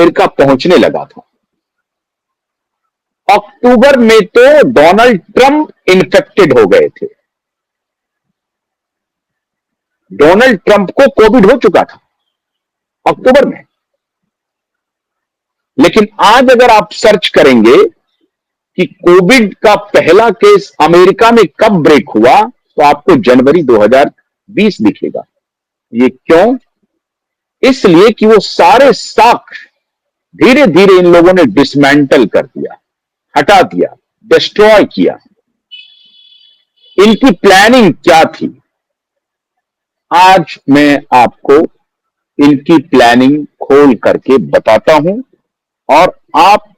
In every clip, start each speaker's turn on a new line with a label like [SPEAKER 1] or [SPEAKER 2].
[SPEAKER 1] America पहुंचने लगा था। अक्टूबर में तो डोनाल्ड ट्रंप इन्फेक्टेड हो गए थे। डोनाल्ड ट्रंप को कोविड हो चुका था अक्टूबर में। लेकिन आज अगर आप सर्च करेंगे कि कोविड का पहला केस अमेरिका में कब ब्रेक हुआ, तो आपको जनवरी 2020 दिखेगा। ये क्यों? इसलिए कि वो सारे साक्ष्य धीरे धीरे इन लोगों ने डिसमेंटल कर दिया, हटा दिया, डिस्ट्रॉय किया। इनकी प्लानिंग क्या थी? आज मैं आपको इनकी प्लानिंग खोल करके बताता हूं और आप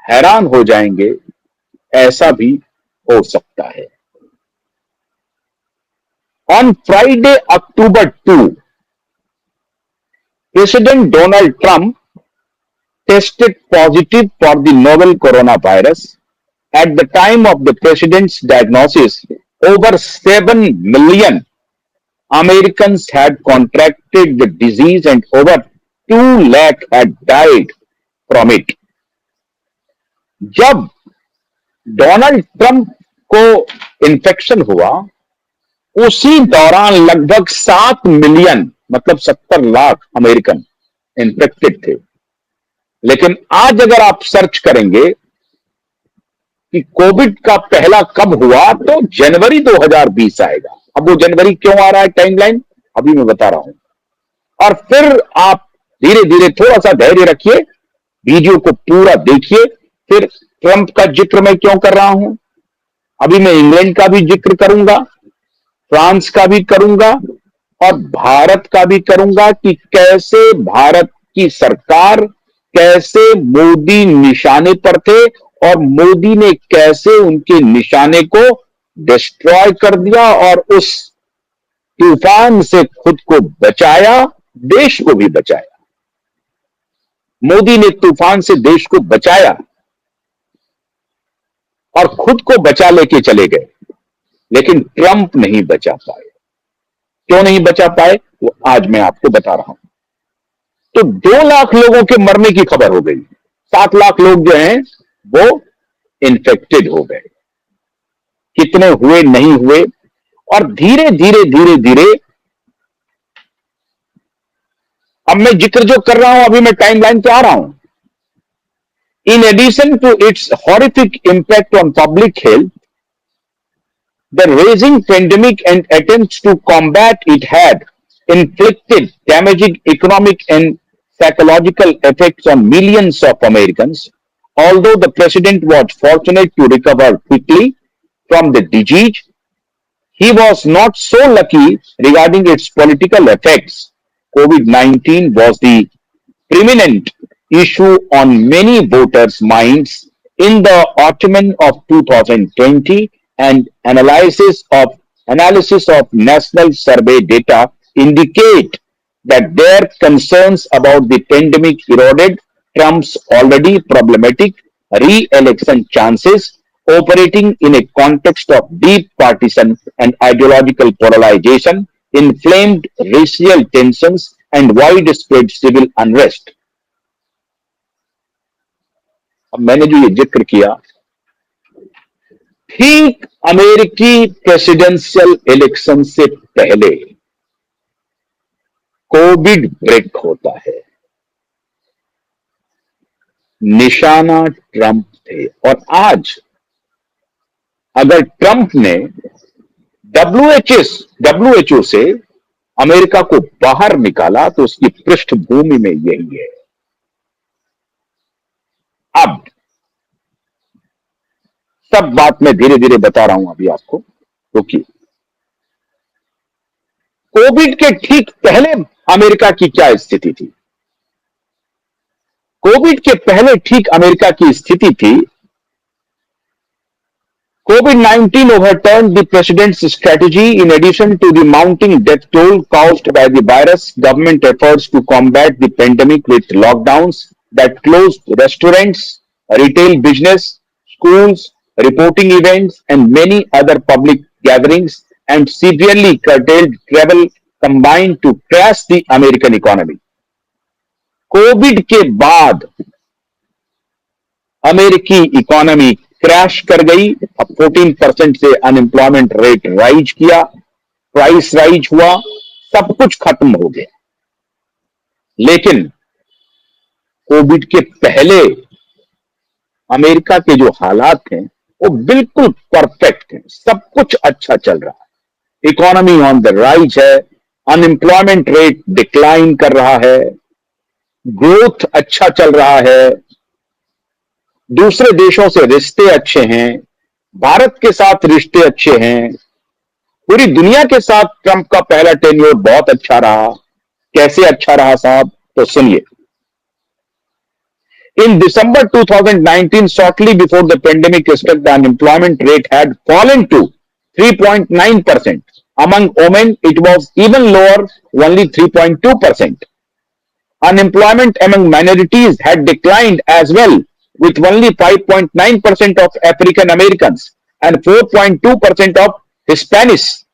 [SPEAKER 1] हैरान हो जाएंगे, ऐसा भी हो सकता है। On Friday October 2, President Donald Trump tested positive for the novel coronavirus. At the time of the president's diagnosis, over 7 million Americans had contracted the disease and over 2 lakh had died from it. जब Donald Trump को infection हुआ, उसी दौरान लगभग 7 million मतलब 70 lakh American infected थे। लेकिन आज अगर आप सर्च करेंगे कि कोविड का पहला कब हुआ, तो जनवरी 2020 आएगा। अब वो जनवरी क्यों आ रहा है, टाइमलाइन अभी मैं बता रहा हूं। और फिर आप धीरे धीरे थोड़ा सा धैर्य रखिए, वीडियो को पूरा देखिए। फिर ट्रंप का जिक्र मैं क्यों कर रहा हूं, अभी मैं इंग्लैंड का भी जिक्र करूंगा, फ्रांस का भी करूंगा और भारत का भी करूंगा कि कैसे भारत की सरकार, कैसे मोदी निशाने पर थे और मोदी ने कैसे उनके निशाने को डिस्ट्रॉय कर दिया और उस तूफान से खुद को बचाया, देश को भी बचाया। मोदी ने तूफान से देश को बचाया और खुद को बचा लेके चले गए, लेकिन ट्रंप नहीं बचा पाए। क्यों नहीं बचा पाए, वो आज मैं आपको बता रहा हूं। तो 2 लाख लोगों के मरने की खबर हो गई, 7 लाख लोग जो हैं वो इन्फेक्टेड हो गए। कितने हुए, नहीं हुए, और धीरे धीरे धीरे धीरे अब मैं जिक्र जो कर रहा हूं, अभी मैं टाइमलाइन पे आ रहा हूं। In addition to its horrific impact on public health, the raging pandemic and attempts to combat it had inflicted damaging economic and psychological effects on millions of Americans. Although the president was fortunate to recover quickly from the disease, he was not so lucky regarding its political effects. COVID-19 was the preeminent issue on many voters' minds in the autumn of 2020, and analysis of national survey data indicate that their concerns about the pandemic eroded Trump's already problematic re-election chances, operating in a context of deep partisan and ideological polarization, inflamed racial tensions, and widespread civil unrest. अब मैंने जो ये जिक्र किया, ठीक अमेरिकी presidential election से पहले कोविड ब्रेक होता है। निशाना ट्रंप थे, और आज अगर ट्रंप ने डब्ल्यूएचओ से अमेरिका को बाहर निकाला, तो उसकी पृष्ठभूमि में यही है। अब सब बात मैं धीरे धीरे बता रहा हूं अभी आपको, रुकिए। कोविड के ठीक पहले अमेरिका की क्या स्थिति थी? कोविड के पहले ठीक अमेरिका की स्थिति थी, COVID-19 overturned the president's strategy. In addition to the mounting death toll caused by the virus, government efforts to combat the pandemic with lockdowns that closed restaurants, retail business, schools, reporting events, and many other public gatherings, and severely curtailed travel combined to crash the American economy. Covid के बाद अमेरिकी economy crash कर गई। अब 14% से unemployment rate rise किया, price rise हुआ, सब कुछ खत्म हो गया। लेकिन कोविड के पहले अमेरिका के जो हालात हैं वो बिल्कुल परफेक्ट हैं, सब कुछ अच्छा चल रहा है, इकोनॉमी ऑन द राइज है, अनएम्प्लॉयमेंट रेट डिक्लाइन कर रहा है, ग्रोथ अच्छा चल रहा है, दूसरे देशों से रिश्ते अच्छे हैं, भारत के साथ रिश्ते अच्छे हैं, पूरी दुनिया के साथ ट्रंप का पहला टेन्योर बहुत अच्छा रहा। कैसे अच्छा रहा साहब, तो सुनिए। In December 2019, shortly before the pandemic struck, the unemployment rate had fallen to 3.9%. Among women, it was even lower, only 3.2%. Unemployment among minorities had declined as well, with only 5.9% of African Americans and 4.2% of Hispanics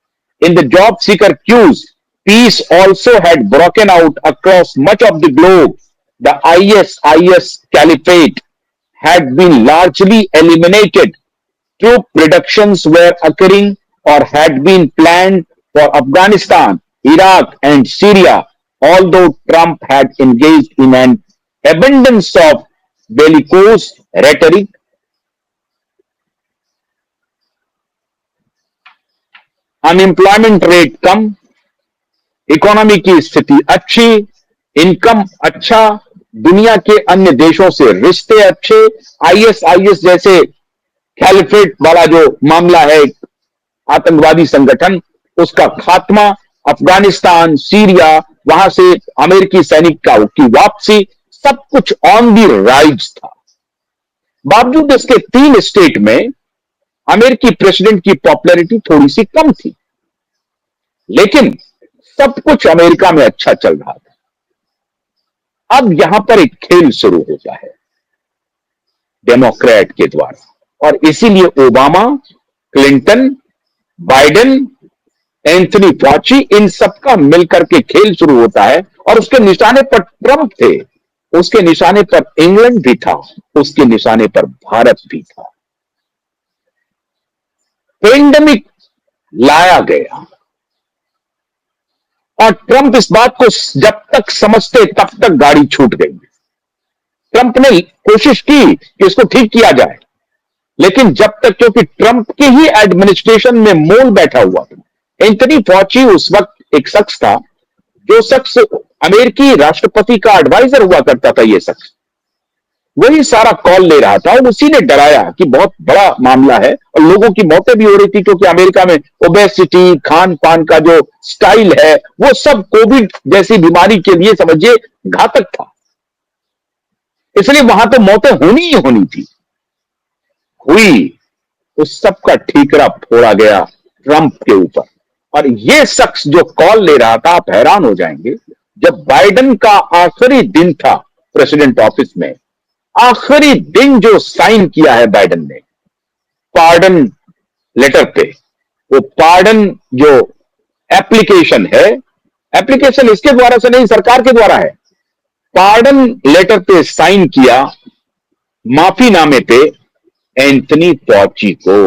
[SPEAKER 1] in the job seeker queues. Peace also had broken out across much of the globe. The ISIS caliphate had been largely eliminated. Troop reductions were occurring or had been planned for Afghanistan, Iraq, and Syria, although Trump had engaged in an abundance of bellicose rhetoric. Unemployment rate come, economy की स्थिति अच्छी, income अच्छा, दुनिया के अन्य देशों से रिश्ते अच्छे, आईएसआईएस जैसे कैलिफेट वाला जो मामला है, आतंकवादी संगठन, उसका खात्मा, अफगानिस्तान, सीरिया, वहां से अमेरिकी सैनिक की वापसी, सब कुछ ऑन दी राइज था। बावजूद इसके 3 स्टेट में अमेरिकी प्रेसिडेंट की पॉपुलैरिटी थोड़ी सी कम थी, लेकिन सब कुछ अमेरिका में अच्छा चल रहा था। अब यहां पर एक खेल शुरू होता है डेमोक्रेट के द्वारा, और इसीलिए ओबामा, क्लिंटन, बाइडेन, एंथनी फॉची, इन सबका मिलकर के खेल शुरू होता है। और उसके निशाने पर ट्रंप थे, उसके निशाने पर इंग्लैंड भी था, उसके निशाने पर भारत भी था। पेंडेमिक लाया गया और ट्रंप इस बात को जब तक समझते तब तक गाड़ी छूट गई। ट्रंप ने कोशिश की कि इसको ठीक किया जाए, लेकिन जब तक, क्योंकि ट्रंप के ही एडमिनिस्ट्रेशन में मोल बैठा हुआ था। एंथनी फॉची उस वक्त एक शख्स था, जो शख्स अमेरिकी राष्ट्रपति का एडवाइजर हुआ करता था। ये शख्स वही सारा कॉल ले रहा था और उसी ने डराया कि बहुत बड़ा मामला है और लोगों की मौतें भी हो रही थी, क्योंकि अमेरिका में ओबेसिटी, खान पान का जो स्टाइल है, वो सब कोविड जैसी बीमारी के लिए समझिए घातक था। इसलिए वहां तो मौतें होनी ही होनी थी। हुई, उस सब का ठीकरा फोड़ा गया ट्रंप के ऊपर। और ये शख्स जो कॉल ले रहा था, आप हैरान हो जाएंगे, जब बाइडेन का आखिरी दिन था प्रेसिडेंट ऑफिस में, आखिरी दिन जो साइन किया है बाइडेन ने पार्डन लेटर पे, वो पार्डन जो एप्लीकेशन है, एप्लीकेशन इसके द्वारा से नहीं, सरकार के द्वारा है, पार्डन लेटर पे साइन किया, माफीनामे पे, एंथनी फॉची को।